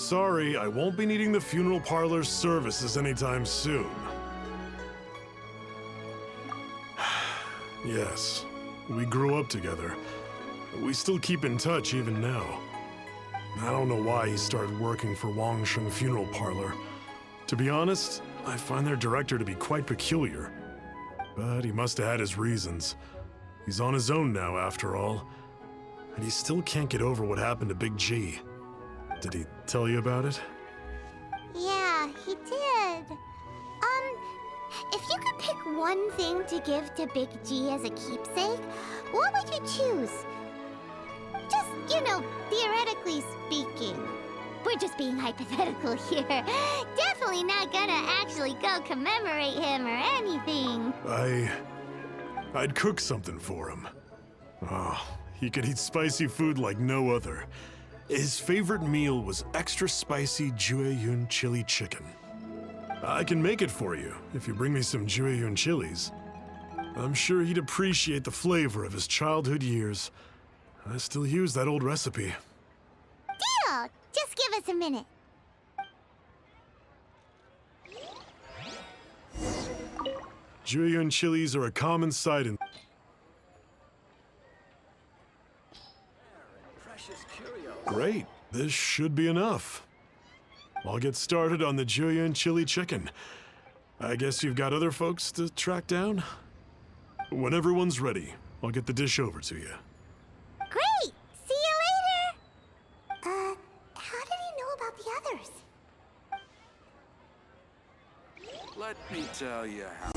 Sorry, I won't be needing the funeral parlor's services anytime soon. Yes, we grew up together. We still keep in touch even now. I don't know why he started working for Wangsheng Funeral Parlor. To be honest, I find their director to be quite peculiar. But he must have had his reasons. He's on his own now, after all. And he still can't get over what happened to Big G. Did he tell you about it? Yeah, he did. If you could pick one thing to give to Big G as a keepsake, what would you choose? Just, theoretically speaking. We're just being hypothetical here. Definitely not gonna actually go commemorate him or anything. I'd cook something for him. Oh, he could eat spicy food like no other. His favorite meal was extra spicy Jueyun chili chicken. I can make it for you if you bring me some Jueyun chilies. I'm sure he'd appreciate the flavor of his childhood years. I still use that old recipe. Deal! Just give us a minute. Jueyun chilies are a common sight in... Great, this should be enough. I'll get started on the Jueyun chili chicken. I guess you've got other folks to track down? When everyone's ready, I'll get the dish over to you. Great! See you later! How did he know about the others? Let me tell you how.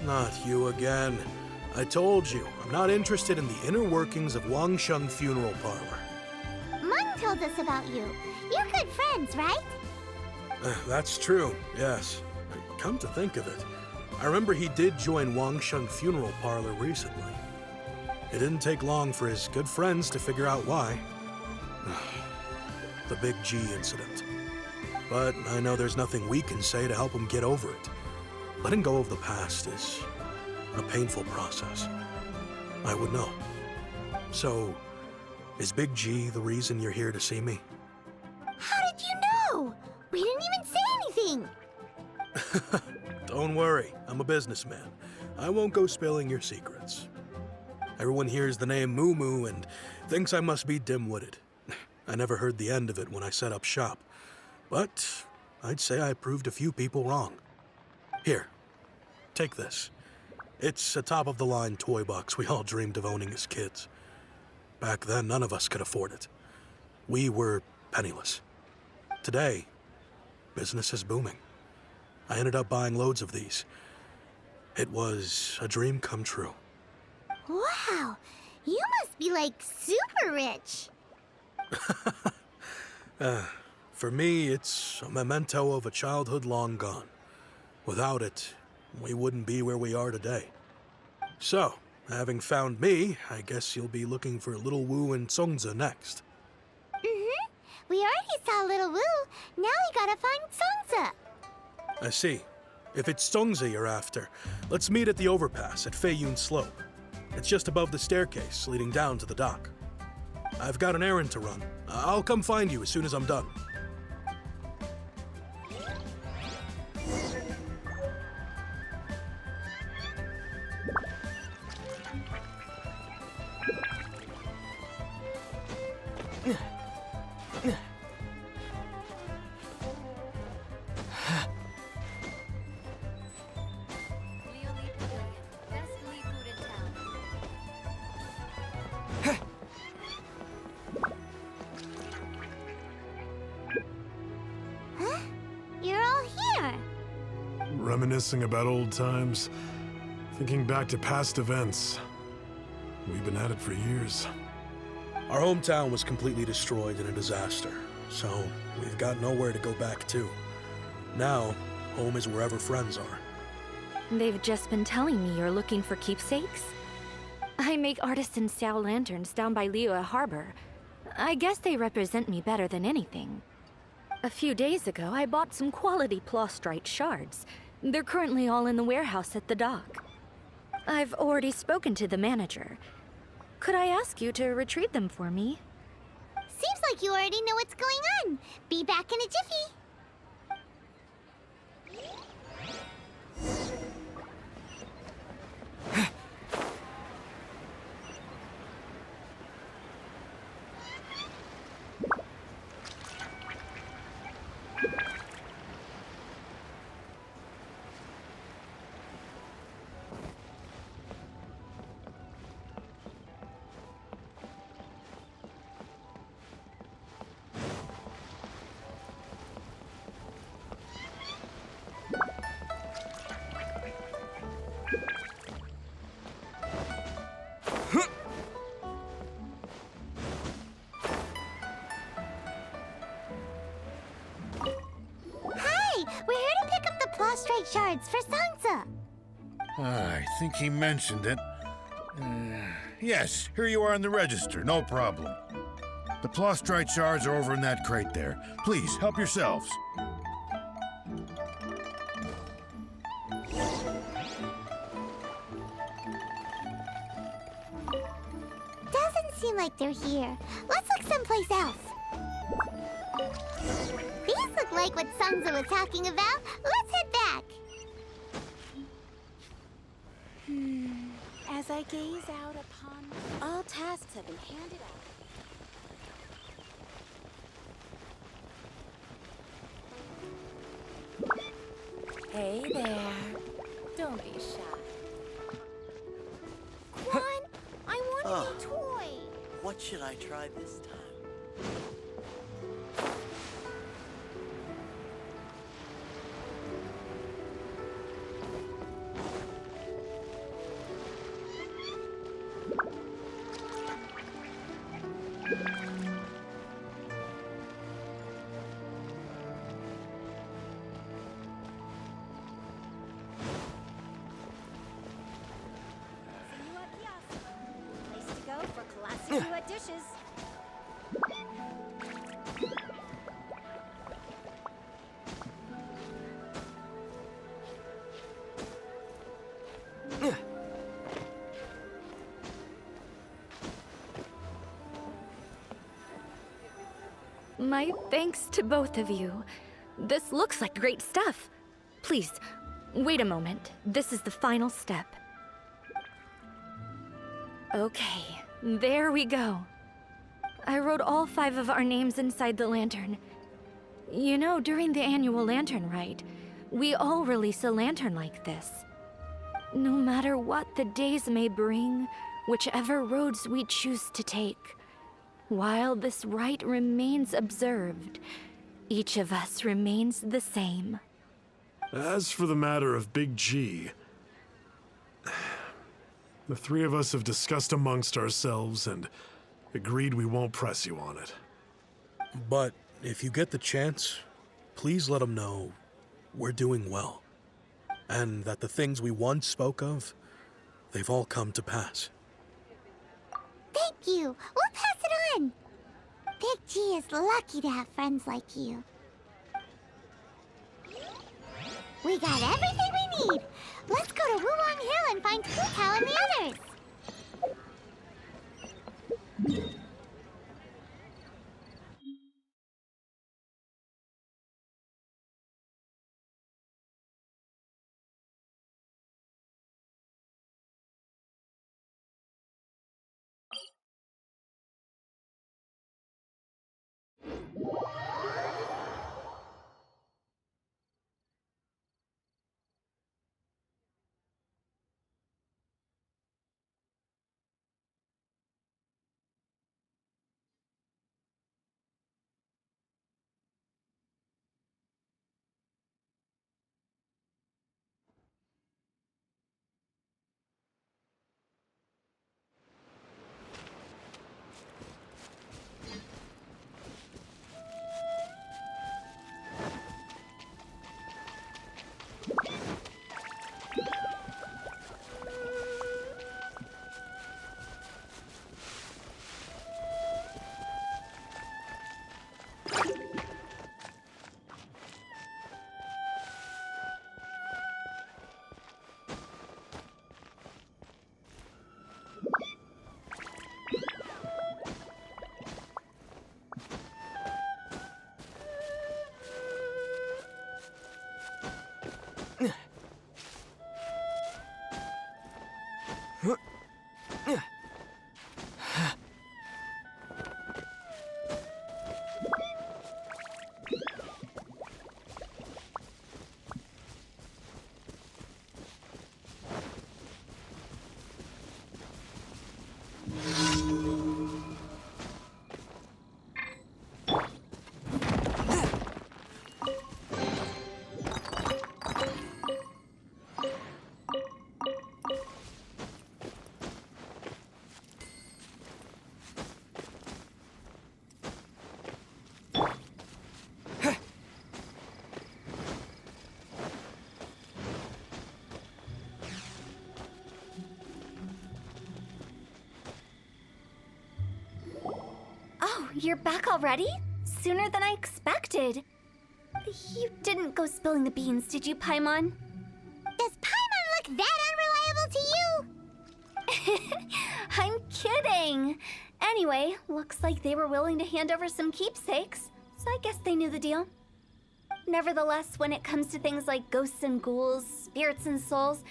Not you again. I told you, I'm not interested in the inner workings of Wangsheng Funeral Parlor. Mung told us about you. You're good friends, right? That's true, yes. Come to think of it, I remember he did join Wangsheng Funeral Parlor recently. It didn't take long for his good friends to figure out why. The Big G incident. But I know there's nothing we can say to help him get over it. Letting go of the past is a painful process. I would know. So, is Big G the reason you're here to see me? How did you know? We didn't even say anything. Don't worry, I'm a businessman. I won't go spilling your secrets. Everyone hears the name Moo Moo and thinks I must be dim-witted. I never heard the end of it when I set up shop. But I'd say I proved a few people wrong. Here, take this. It's a top-of-the-line toy box we all dreamed of owning as kids. Back then, none of us could afford it. We were penniless. Today, business is booming. I ended up buying loads of these. It was a dream come true. Wow, you must be like super rich. For me, it's a memento of a childhood long gone. Without it, we wouldn't be where we are today. So, having found me, I guess you'll be looking for Little Wu and Songza next. Mm-hmm. We already saw Little Wu. Now we gotta find Songza. I see. If it's Songza you're after, let's meet at the overpass at Feiyun Slope. It's just above the staircase leading down to the dock. I've got an errand to run. I'll come find you as soon as I'm done. reminiscing about old times, thinking back to past events. We've been at it for years. Our hometown was completely destroyed in a disaster, so we've got nowhere to go back to. Now, home is wherever friends are. They've just been telling me you're looking for keepsakes. I make artisan Xiao lanterns down by Liyue Harbor. I guess they represent me better than anything. A few days ago, I bought some quality plastrite shards. They're currently all in the warehouse at the dock. I've already spoken to the manager. Could I ask you to retrieve them for me? Seems like you already know what's going on. Be back in a jiffy. We're here to pick up the plastrite shards for Sansa. I think he mentioned it. Yes, here you are on the register, no problem. The plastrite shards are over in that crate there. Please, help yourselves. Doesn't seem like they're here. Let's look someplace else. These look like what Sansa was talking about. Let's head back. As I gaze out upon all tasks have been handed out. Hey there. Don't be shy. Quan, I want a new toy. What should I try this time? Place to go for classic duet dishes. My thanks to both of you. This looks like great stuff. Please, wait a moment. This is the final step. Okay, there we go. I wrote all 5 of our names inside the lantern. You know, during the annual lantern rite, we all release a lantern like this. No matter what the days may bring, whichever roads we choose to take, while this rite remains observed, each of us remains the same. As for the matter of Big G, the 3 of us have discussed amongst ourselves and agreed we won't press you on it. But if you get the chance, please let them know we're doing well. And that the things we once spoke of, they've all come to pass. Thank you. We'll pass it on. Big G is lucky to have friends like you. We got everything we need. Let's go to Wulong Hill and find Hu Tao and the others. Oh, you're back already? Sooner than I expected. You didn't go spilling the beans, did you, Paimon? Does Paimon look that unreliable to you? I'm kidding. Anyway, looks like they were willing to hand over some keepsakes, so I guess they knew the deal. Nevertheless, when it comes to things like ghosts and ghouls, spirits and souls,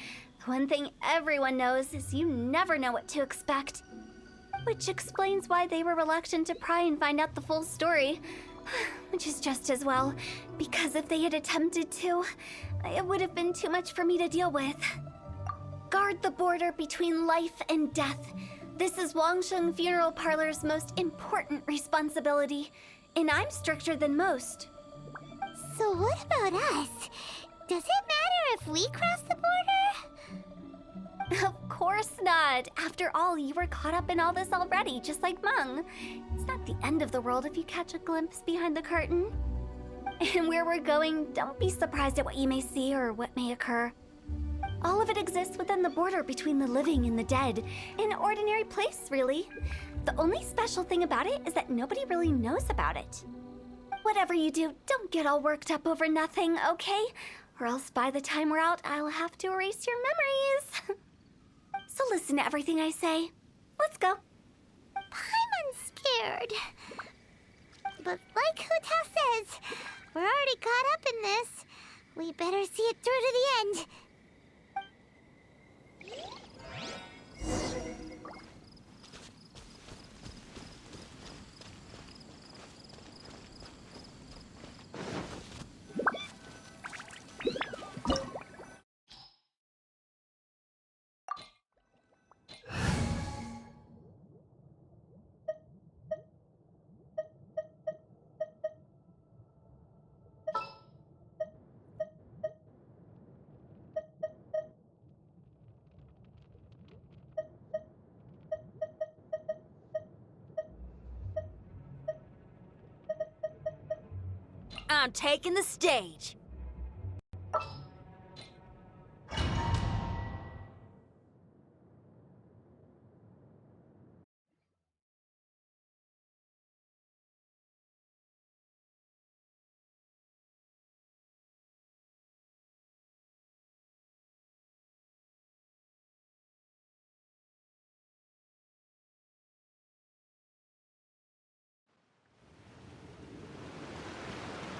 the one thing everyone knows is you never know what to expect. Which explains why they were reluctant to pry and find out the full story. Which is just as well, because if they had attempted to, it would have been too much for me to deal with. Guard the border between life and death. This is Wangsheng Funeral Parlor's most important responsibility, and I'm stricter than most. So what about us? Does it matter if we cross the border? Of course not. After all, you were caught up in all this already, just like Meng. It's not the end of the world if you catch a glimpse behind the curtain. And where we're going, don't be surprised at what you may see or what may occur. All of it exists within the border between the living and the dead. An ordinary place, really. The only special thing about it is that nobody really knows about it. Whatever you do, don't get all worked up over nothing, okay? Or else by the time we're out, I'll have to erase your memories. So listen to everything I say. Let's go. Paimon's scared. But like Huta says, we're already caught up in this. We better see it through to the end. I'm taking the stage.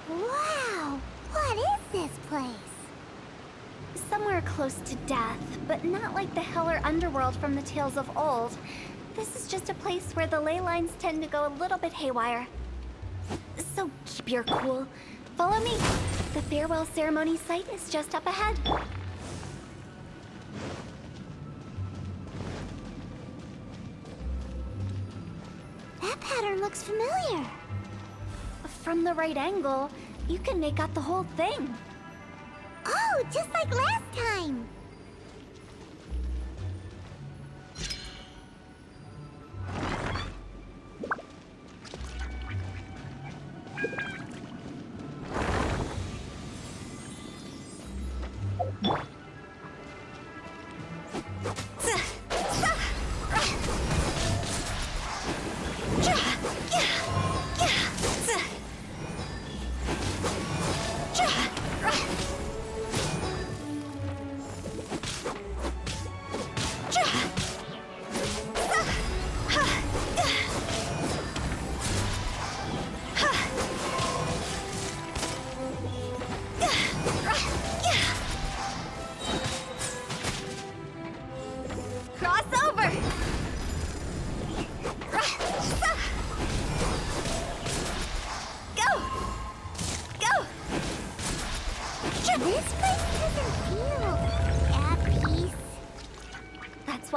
Wow! What is this place? Somewhere close to death, but not like the hell or underworld from the tales of old. This is just a place where the ley lines tend to go a little bit haywire. So keep your cool. Follow me. The farewell ceremony site is just up ahead. That pattern looks familiar. From the right angle, you can make out the whole thing. Oh, just like last time.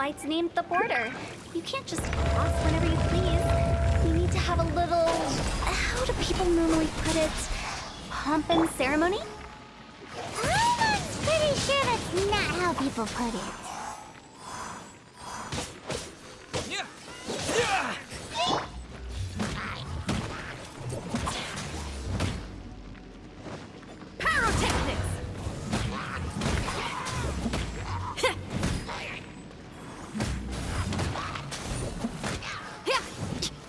why it's named the border. You can't just cross whenever you please. You need to have a little... how do people normally put it? Pomp and ceremony? I'm pretty sure that's not how people put it.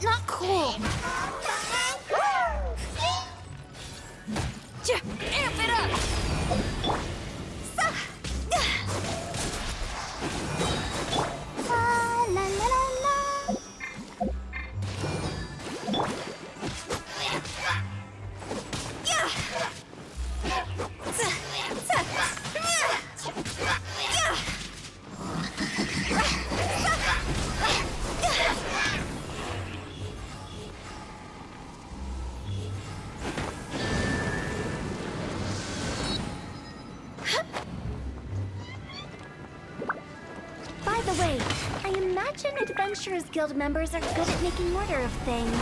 Not cool. Amp it up. La la la la. By the way, I imagine Adventurers Guild members are good at making order of things.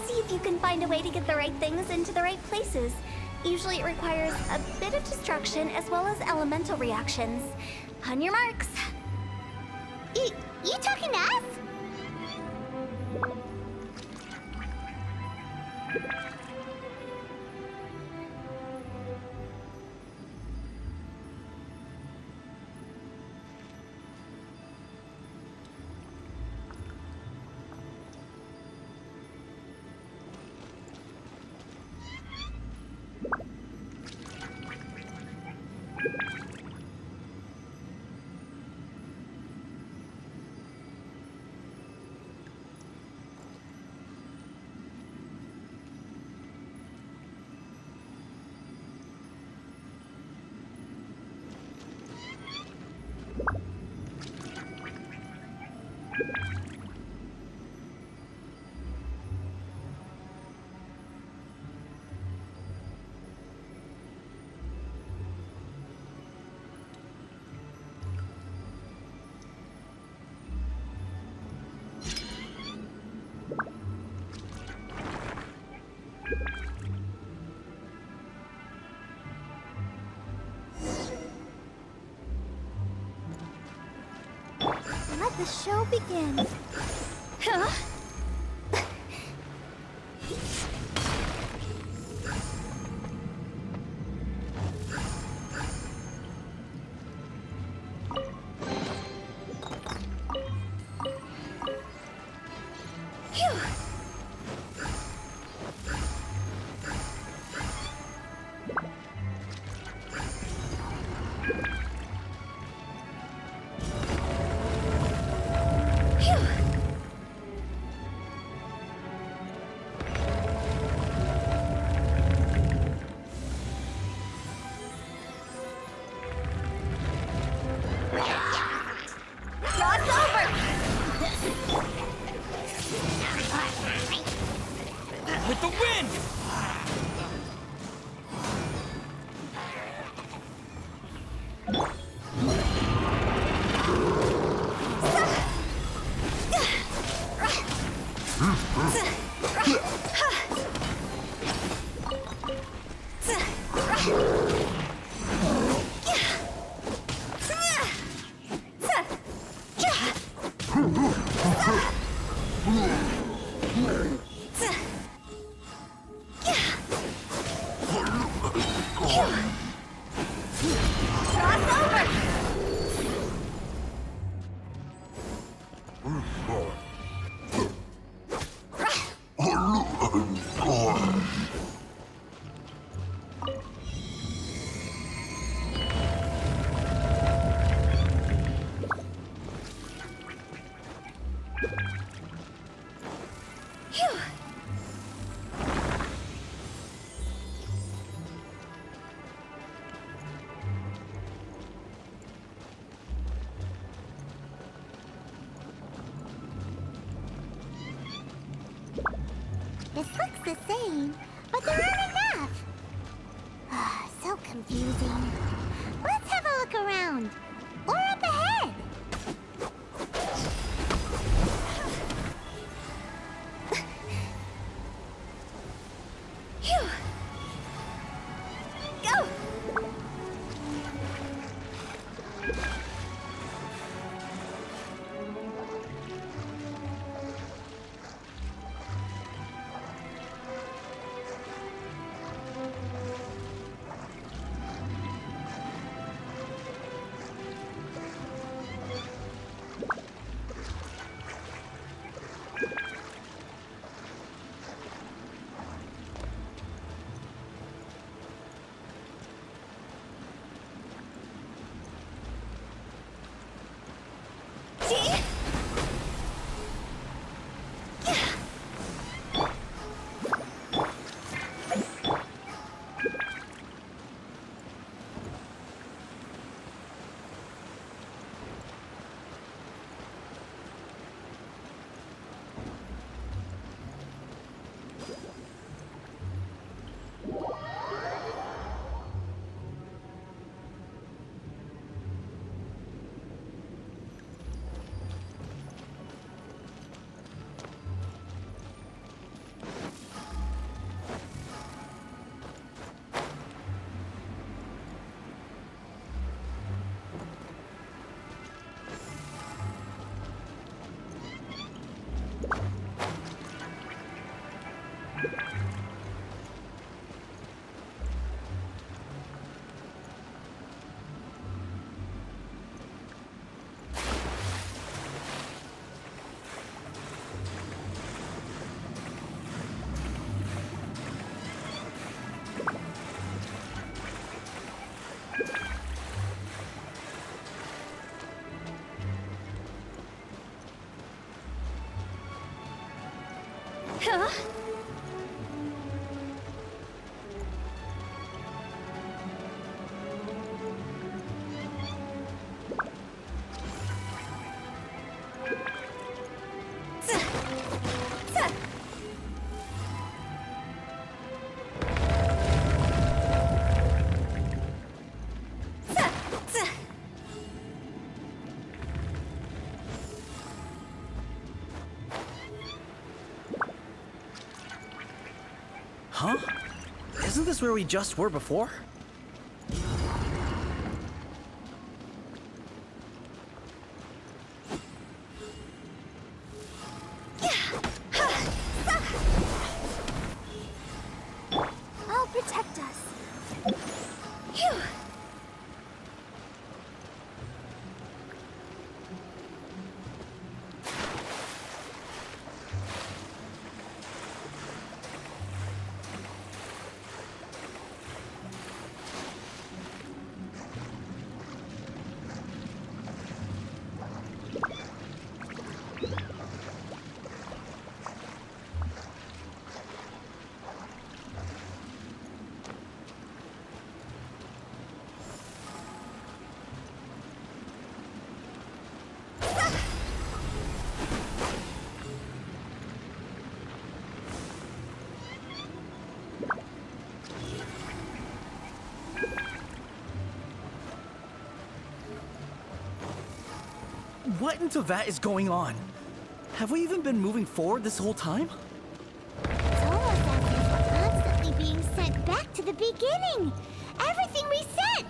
See if you can find a way to get the right things into the right places. Usually it requires a bit of destruction as well as elemental reactions. On your marks. You talking to us? Let the show begin. Huh? With the wind! This looks the same, but there aren't enough. So confusing. Let's have a look around. Or up ahead. Huh? Huh? Isn't this where we just were before? I'll protect us. Phew. What in Teyvat is going on? Have we even been moving forward this whole time? It's almost as if we're constantly being sent back to the beginning. Everything resets.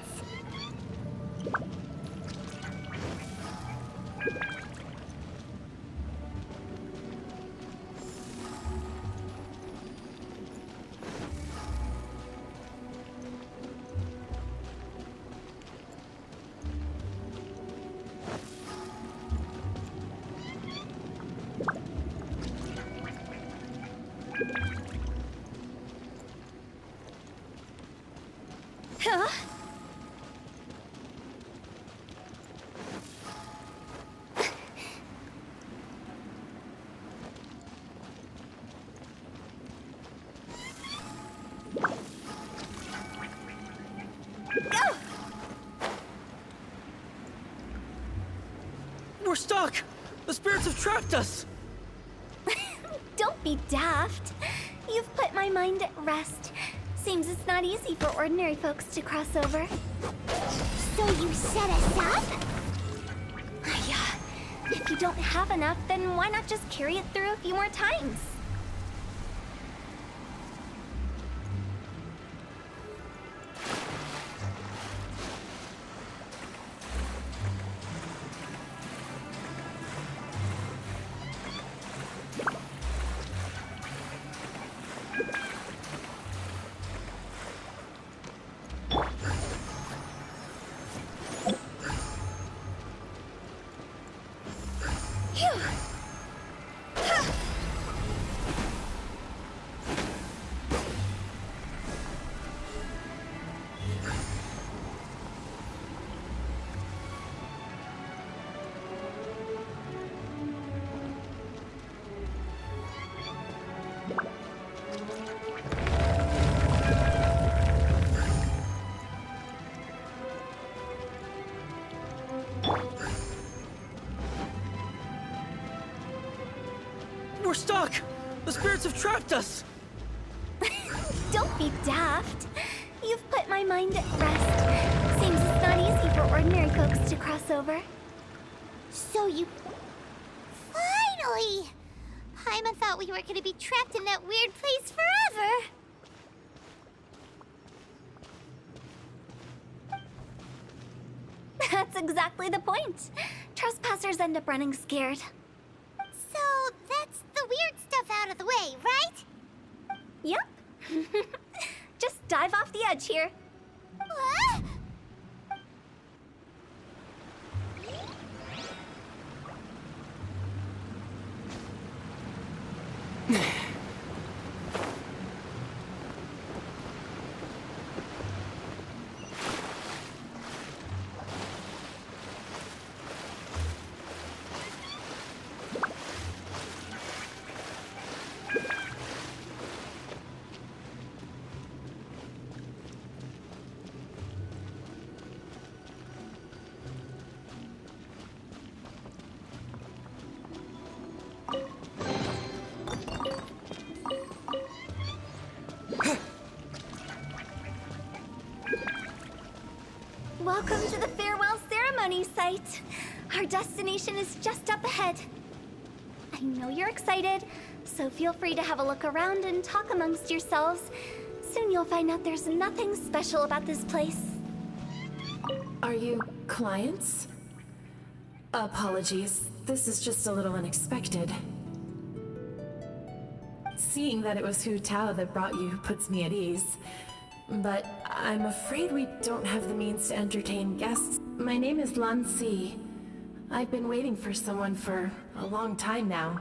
Huh? Go! We're stuck! The spirits have trapped us! Don't be daft. You've put my mind at rest. Seems it's not easy for ordinary folks to cross over. So you set us up? Yeah. If you don't have enough, then why not just carry it through a few more times? We're stuck! The spirits have trapped us! Don't be daft. You've put my mind at rest. Seems it's not easy for ordinary folks to cross over. So you... Finally! Paimon thought we were gonna be trapped in that weird place forever. That's exactly the point. Trespassers end up running scared. So that's the weird stuff out of the way, right? Yep. Just dive off the edge here. What? Welcome to the farewell ceremony site. Our destination is just up ahead. I know you're excited, so feel free to have a look around and talk amongst yourselves. Soon you'll find out there's nothing special about this place. Are you clients? Apologies, this is just a little unexpected. Seeing that it was Hu Tao that brought you puts me at ease. But I'm afraid we don't have the means to entertain guests. My name is Lan Si. I've been waiting for someone for a long time now.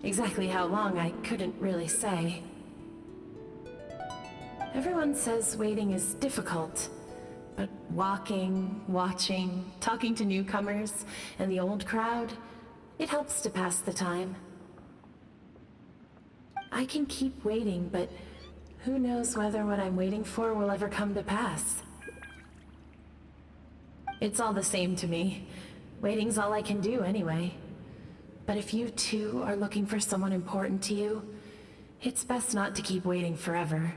Exactly how long, I couldn't really say. Everyone says waiting is difficult, but walking, watching, talking to newcomers and the old crowd, it helps to pass the time. I can keep waiting, but who knows whether what I'm waiting for will ever come to pass. It's all the same to me. Waiting's all I can do anyway. But if you too are looking for someone important to you, it's best not to keep waiting forever.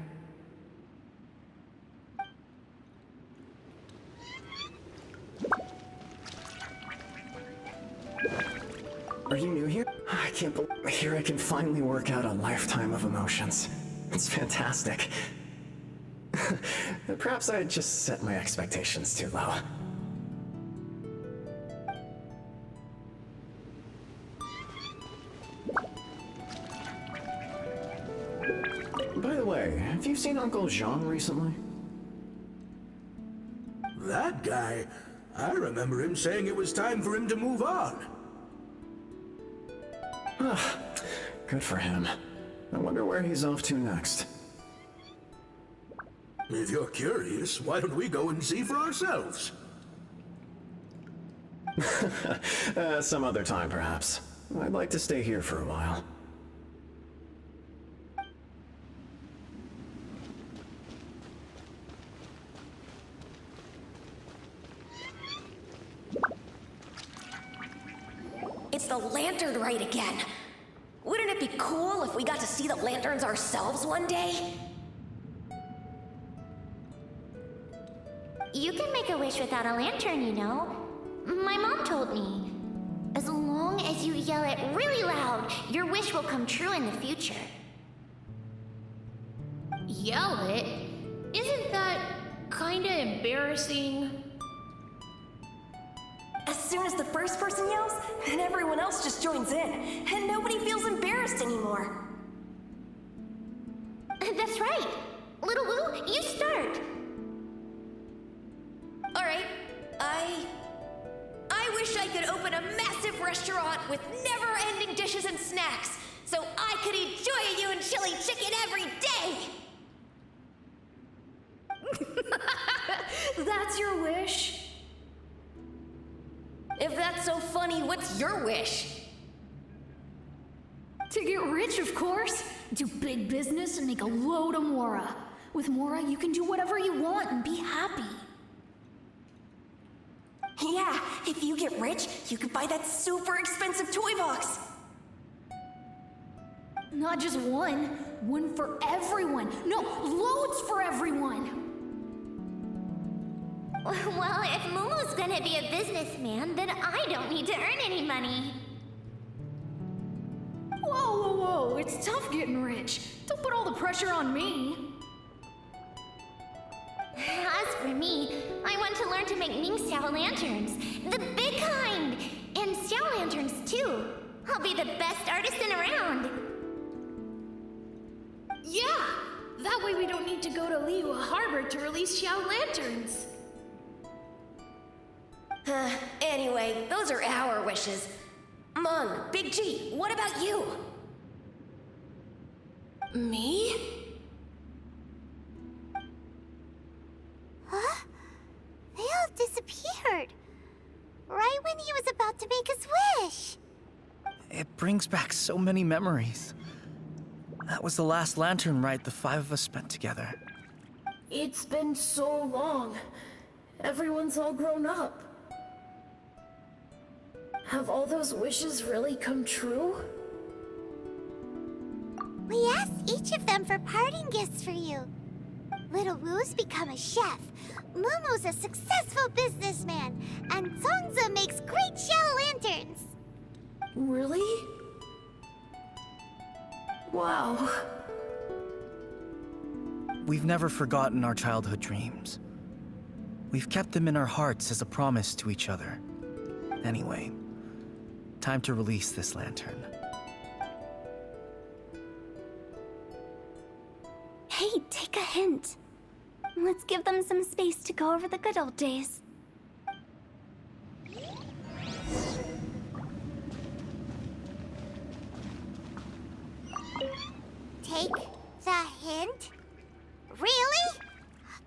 Are you new here? I can't believe here I can finally work out a lifetime of emotions. It's fantastic. Perhaps I just set my expectations too low. By the way, have you seen Uncle Jean recently? That guy? I remember him saying it was time for him to move on. Good for him. I wonder where he's off to next. If you're curious, why don't we go and see for ourselves? Some other time, perhaps. I'd like to stay here for a while. It's the lantern rite again. Wouldn't it be cool if we got to see the lanterns ourselves one day? You can make a wish without a lantern, you know. My mom told me. As long as you yell it really loud, your wish will come true in the future. Yell it? Isn't that kinda embarrassing? As soon as the first person yells, then everyone else just joins in, and nobody feels embarrassed anymore. That's right. Little Wu, you start. Alright, I wish I could open a massive restaurant with never-ending dishes and snacks, so I could enjoy you and chili chicken every day! That's your wish? If that's so funny, what's your wish? To get rich, of course. Do big business and make a load of Mora. With Mora, you can do whatever you want and be happy. Yeah, if you get rich, you could buy that super expensive toy box. Not just one. One for everyone. No, loads for everyone. Well, if Momo's gonna be a businessman, then I don't need to earn any money. Whoa, whoa, whoa. It's tough getting rich. Don't put all the pressure on me. As for me, I want to learn to make Ming-style lanterns. The big kind! And Xiao lanterns, too. I'll be the best artisan around. Yeah! That way we don't need to go to Liyue Harbor to release Xiao lanterns. Anyway, those are our wishes. Mung, Big G, what about you? Me? Huh? They all disappeared. Right when he was about to make his wish. It brings back so many memories. That was the last lantern ride the 5 of us spent together. It's been so long. Everyone's all grown up. Have all those wishes really come true? We asked each of them for parting gifts for you. Little Wu's become a chef, Momo's a successful businessman, and Zongza makes great shell lanterns. Really? Wow. We've never forgotten our childhood dreams. We've kept them in our hearts as a promise to each other. Anyway, time to release this lantern. Hey, take a hint. Let's give them some space to go over the good old days. Take the hint? Really?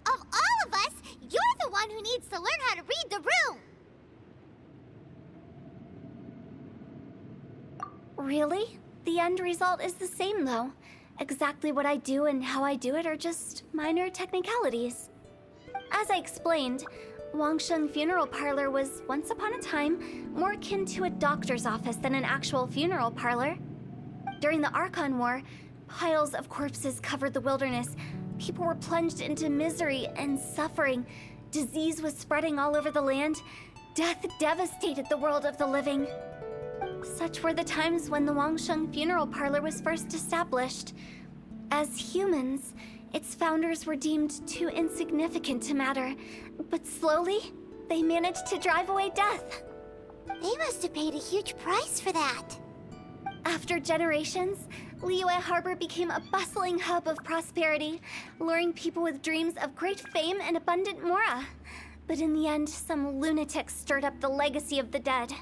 Of all of us, you're the one who needs to learn how to read the room! Really? The end result is the same, though. Exactly what I do and how I do it are just minor technicalities. As I explained, Wangsheng Funeral Parlor was, once upon a time, more akin to a doctor's office than an actual funeral parlor. During the Archon War, piles of corpses covered the wilderness. People were plunged into misery and suffering. Disease was spreading all over the land. Death devastated the world of the living. Such were the times when the Wangsheng Funeral Parlor was first established. As humans, its founders were deemed too insignificant to matter, but slowly, they managed to drive away death. They must have paid a huge price for that. After generations, Liyue Harbor became a bustling hub of prosperity, luring people with dreams of great fame and abundant mora. But in the end, some lunatics stirred up the legacy of the dead.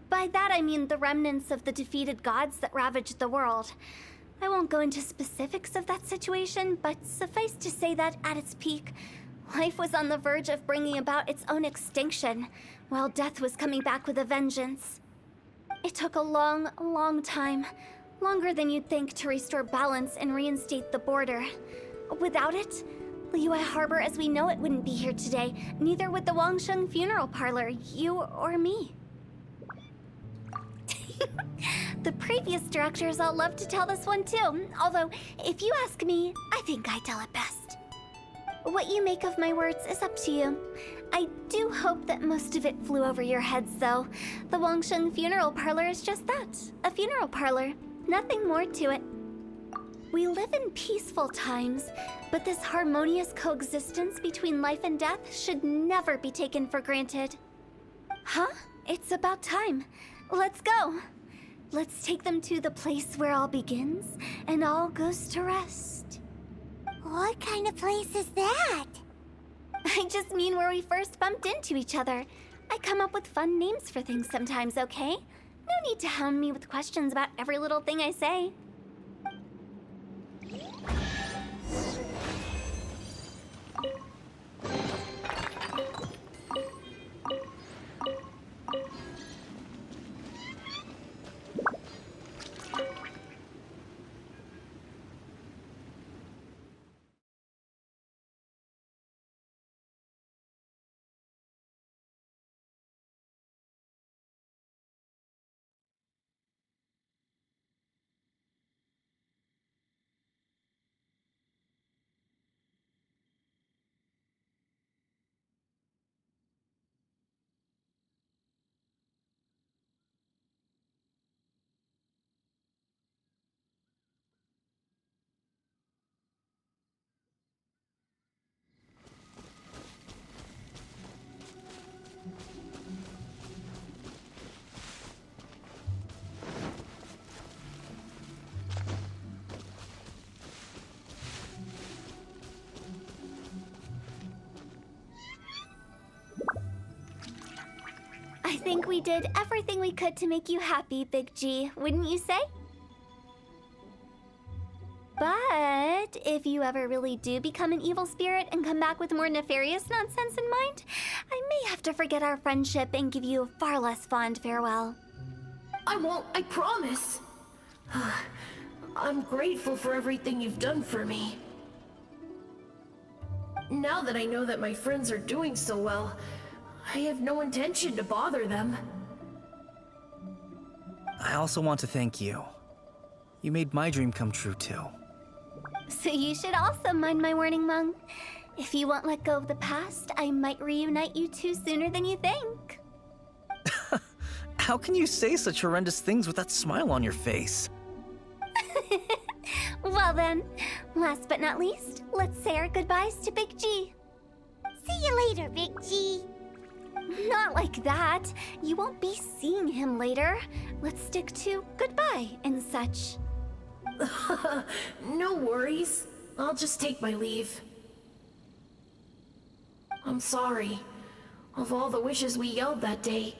By that I mean the remnants of the defeated gods that ravaged the world. I won't go into specifics of that situation, but suffice to say that at its peak, life was on the verge of bringing about its own extinction, while death was coming back with a vengeance. It took a long, long time, longer than you'd think, to restore balance and reinstate the border. Without it, Liyue Harbor as we know it wouldn't be here today, neither would the Wangsheng Funeral Parlor, you or me. The previous directors all love to tell this one too, although, if you ask me, I think I tell it best. What you make of my words is up to you. I do hope that most of it flew over your heads, though. The Wangsheng Funeral Parlor is just that, a funeral parlor. Nothing more to it. We live in peaceful times, but this harmonious coexistence between life and death should never be taken for granted. Huh? It's about time. Let's go. Let's take them to the place where all begins and all goes to rest. What kind of place is that? I just mean where we first bumped into each other. I come up with fun names for things sometimes, okay? No need to hound me with questions about every little thing I say. think we did everything we could to make you happy, Big G, wouldn't you say? But if you ever really do become an evil spirit and come back with more nefarious nonsense in mind, I may have to forget our friendship and give you a far less fond farewell. I won't, I promise. I'm grateful for everything you've done for me. Now that I know that my friends are doing so well, I have no intention to bother them. I also want to thank you. You made my dream come true, too. So you should also mind my warning, Mung. If you won't let go of the past, I might reunite you two sooner than you think. How can you say such horrendous things with that smile on your face? Well then, last but not least, let's say our goodbyes to Big G. See you later, Big G. Not like that. You won't be seeing him later. Let's stick to goodbye and such. No worries. I'll just take my leave. I'm sorry. Of all the wishes we yelled that day,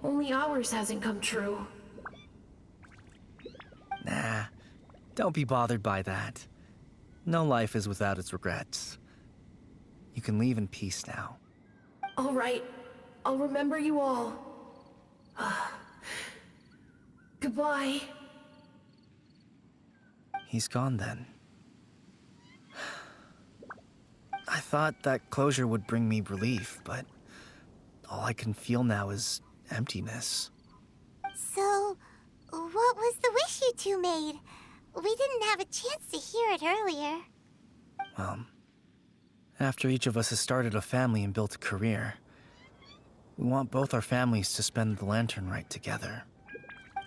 only ours hasn't come true. Nah, don't be bothered by that. No life is without its regrets. You can leave in peace now. All right. I'll remember you all. Goodbye. He's gone then. I thought that closure would bring me relief, but all I can feel now is emptiness. So, what was the wish you two made? We didn't have a chance to hear it earlier. Well, after each of us has started a family and built a career, we want both our families to spend the lantern rite together.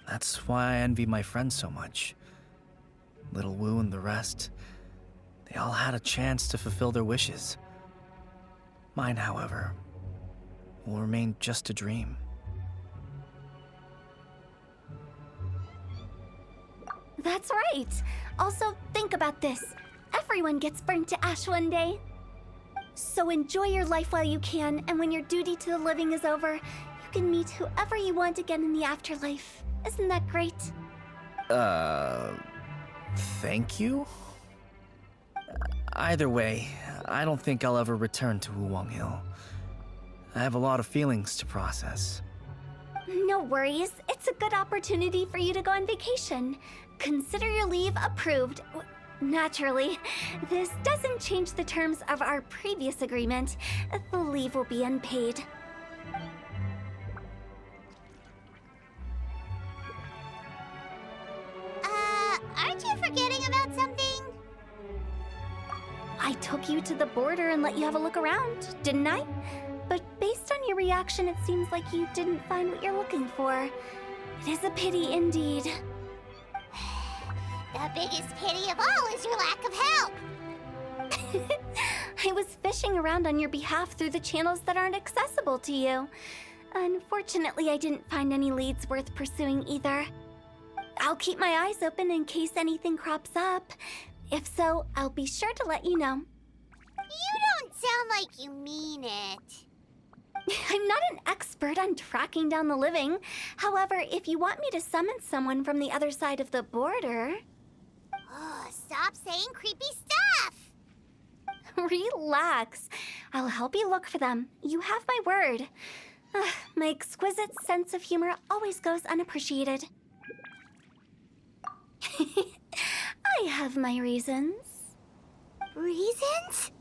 That's why I envy my friends so much. Little Wu and the rest, they all had a chance to fulfill their wishes. Mine, however, will remain just a dream. That's right. Also, think about this. Everyone gets burnt to ash one day. So enjoy your life while you can, and when your duty to the living is over, you can meet whoever you want again in the afterlife. Isn't that great? Thank you? Either way, I don't think I'll ever return to Wuwang Hill. I have a lot of feelings to process. No worries. It's a good opportunity for you to go on vacation. Consider your leave approved. Naturally, this doesn't change the terms of our previous agreement. The leave will be unpaid. Aren't you forgetting about something? I took you to the border and let you have a look around, didn't I? But based on your reaction, it seems like you didn't find what you're looking for. It is a pity indeed. The biggest pity of all is your lack of help. I was fishing around on your behalf through the channels that aren't accessible to you. Unfortunately, I didn't find any leads worth pursuing either. I'll keep my eyes open in case anything crops up. If so, I'll be sure to let you know. You don't sound like you mean it. I'm not an expert on tracking down the living. However, if you want me to summon someone from the other side of the border... Oh, stop saying creepy stuff! Relax. I'll help you look for them. You have my word. My exquisite sense of humor always goes unappreciated. I have my reasons. Reasons?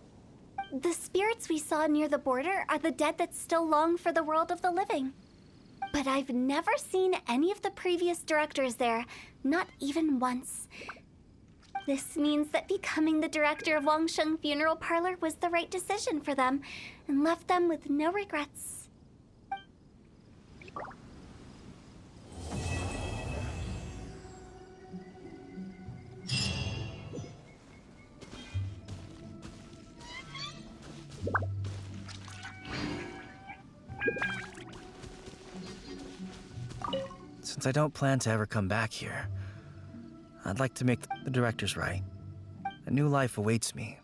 The spirits we saw near the border are the dead that still long for the world of the living. But I've never seen any of the previous directors there, not even once. This means that becoming the director of Wangsheng Funeral Parlor was the right decision for them, and left them with no regrets. Since I don't plan to ever come back here, I'd like to make the directors right. A new life awaits me,